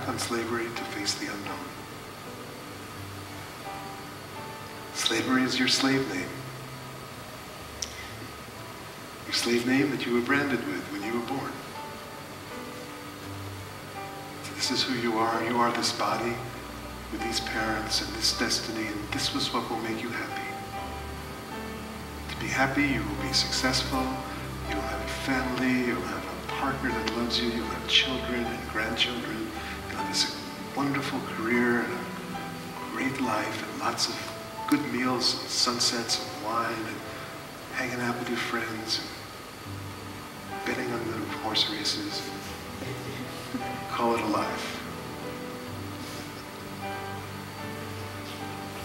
back on slavery to face the unknown. Slavery is your slave name. Your slave name that you were branded with when you were born. So this is who you are. You are this body with these parents and this destiny, and this was what will make you happy. To be happy, you will be successful. You'll have a family. You'll have a partner that loves you. You'll have children and grandchildren. You'll have this wonderful career and a great life and lots of good meals and sunsets and wine and hanging out with your friends and betting on the horse races. Call it a life.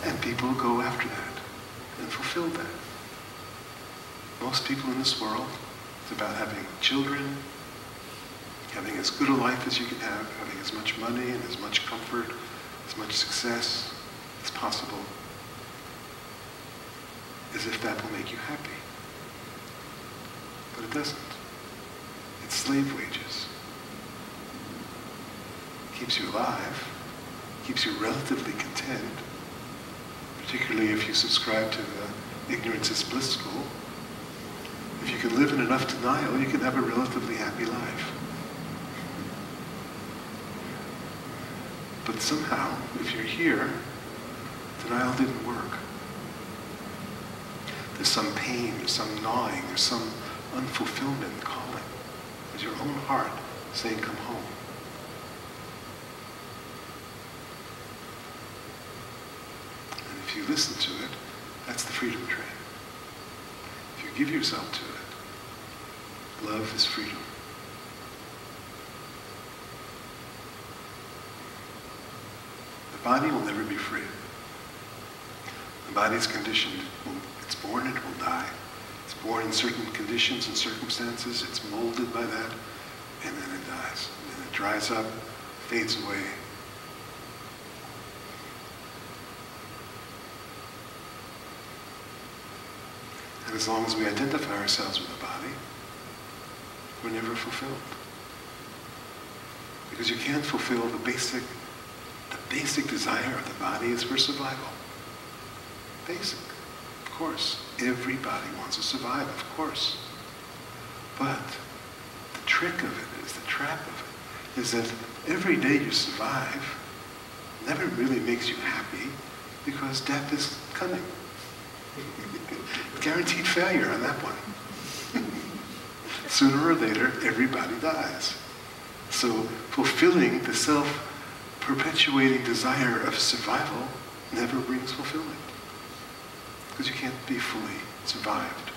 And people go after that and fulfill that. Most people in this world, it's about having children, having as good a life as you can have, having as much money and as much comfort, as much success as possible, as if that will make you happy. But it doesn't. It's slave wages. It keeps you alive, keeps you relatively content, particularly if you subscribe to the ignorance is bliss school. If you can live in enough denial, you can have a relatively happy life. But somehow, if you're here, denial didn't work. There's some pain, there's some gnawing, there's some unfulfillment calling. There's your own heart saying, come home. And if you listen to it, that's the freedom train. If you give yourself to it, love is freedom. The body will never be free. The body is conditioned. It's born, it will die. It's born in certain conditions and circumstances. It's molded by that, and then it dies. And then it dries up, fades away. And as long as we identify ourselves with the body, we're never fulfilled. Because you can't fulfill the basic desire of the body is for survival. Basic. Of course. Everybody wants to survive, of course. But the trick of it is, the trap of it, is that every day you survive never really makes you happy because death is coming. Guaranteed failure on that one. Sooner or later, everybody dies. So fulfilling the self-perpetuating desire of survival never brings fulfillment. Because you can't be fully survived.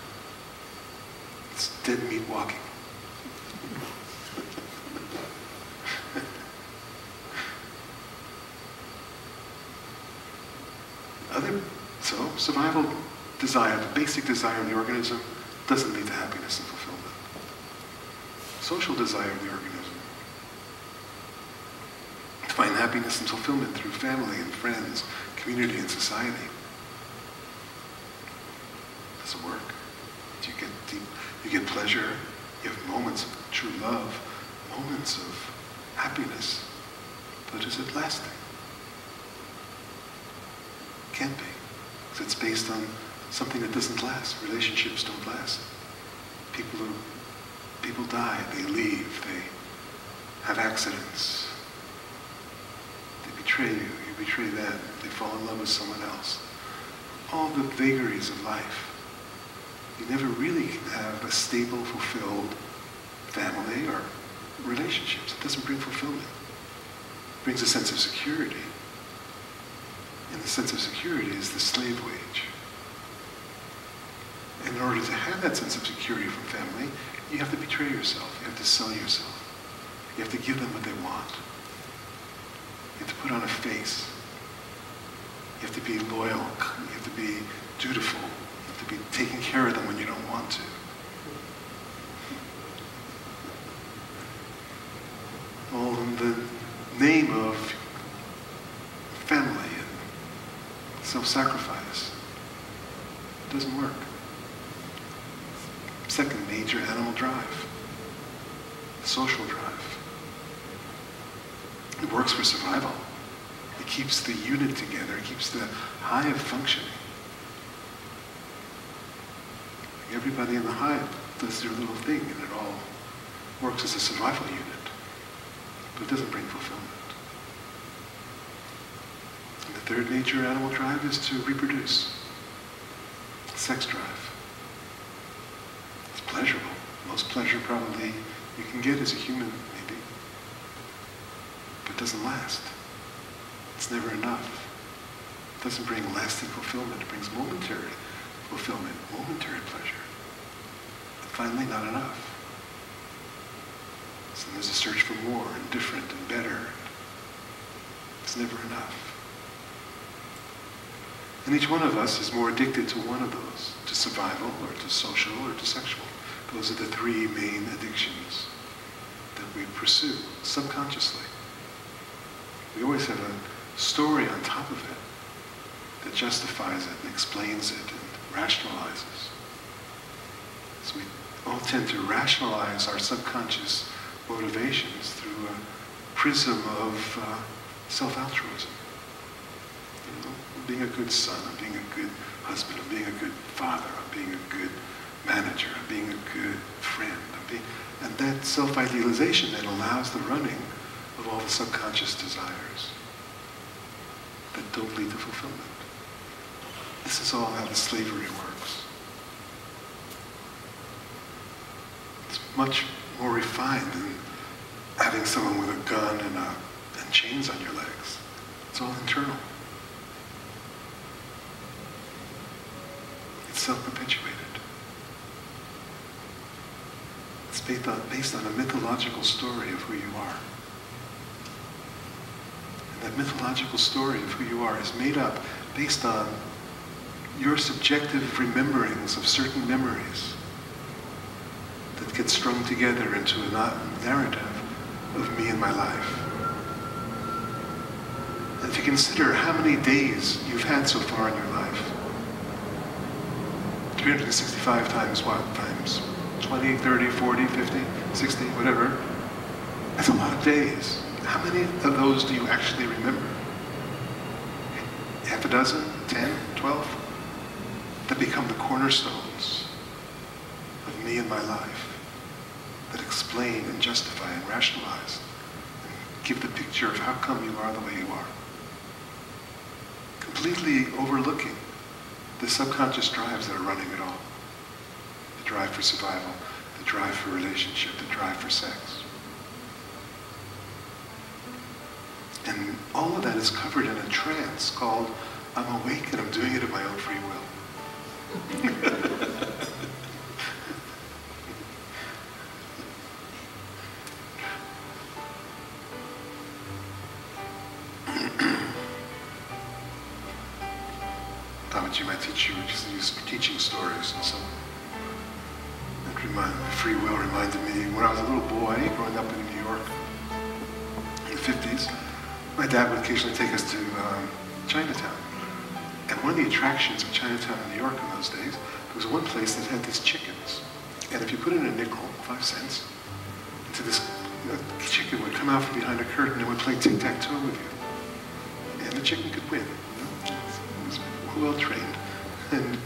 It's dead meat walking. So survival desire, the basic desire of the organism, doesn't lead to happiness and fulfillment. Social desire of the organism, to find happiness and fulfillment through family and friends, community and society. Doesn't work. You get pleasure, you have moments of true love, moments of happiness, but is it lasting? Can't be, because it's based on something that doesn't last. Relationships don't last. People die, they leave, they have accidents, they betray you, you betray them, they fall in love with someone else. All the vagaries of life. You never really can have a stable, fulfilled family or relationships. It doesn't bring fulfillment. It brings a sense of security. And the sense of security is the slave wage. And in order to have that sense of security from family, you have to betray yourself. You have to sell yourself. You have to give them what they want. You have to put on a face. You have to be loyal. You have to be dutiful. You have to be taking care of them when you don't want to. All in the name of family and self-sacrifice. It doesn't work. Second major animal drive, social drive. It works for survival. It keeps the unit together. It keeps the hive functioning. Everybody in the hive does their little thing, and it all works as a survival unit. But it doesn't bring fulfillment. And the third nature animal drive is to reproduce. Sex drive. It's pleasurable. Most pleasure probably you can get as a human, maybe. But it doesn't last. It's never enough. It doesn't bring lasting fulfillment. It brings momentary fulfillment, momentary pleasure. But finally, not enough. So there's a search for more and different and better. It's never enough. And each one of us is more addicted to one of those, to survival or to social or to sexual. Those are the three main addictions that we pursue subconsciously. We always have a story on top of it that justifies it and explains it and rationalizes. So we all tend to rationalize our subconscious motivations through a prism of self-altruism. You know, I'm being a good son, I'm being a good husband, I'm being a good father, I'm being a good manager, I'm being a good friend. And that self-idealization then allows the running of all the subconscious desires that don't lead to fulfillment. This is all how the slavery works. It's much more refined than having someone with a gun and chains on your legs. It's all internal. It's self-perpetuated. It's based on a mythological story of who you are. And that mythological story of who you are is made up based on your subjective rememberings of certain memories that get strung together into a narrative of me and my life. And if you consider how many days you've had so far in your life, 365 times what? Times 20, 30, 40, 50, 60, whatever. That's a lot of days. How many of those do you actually remember? Half a dozen? 10? 12? That become the cornerstones of me and my life, that explain and justify and rationalize and give the picture of how come you are the way you are. Completely overlooking the subconscious drives that are running it all. The drive for survival, the drive for relationship, the drive for sex. And all of that is covered in a trance called I'm awake and I'm doing it of my own free will. Tamachi might teach you, just use teaching stories and so on. Free will reminded me when I was a little boy growing up in New York in the 50s, my dad would occasionally take us to Chinatown. And one of the attractions of Chinatown in New York in those days, there was one place that had these chickens. And if you put in a nickel, 5 cents, into this chicken would come out from behind a curtain and would play tic-tac-toe with you. And the chicken could win. You know? It was well trained. And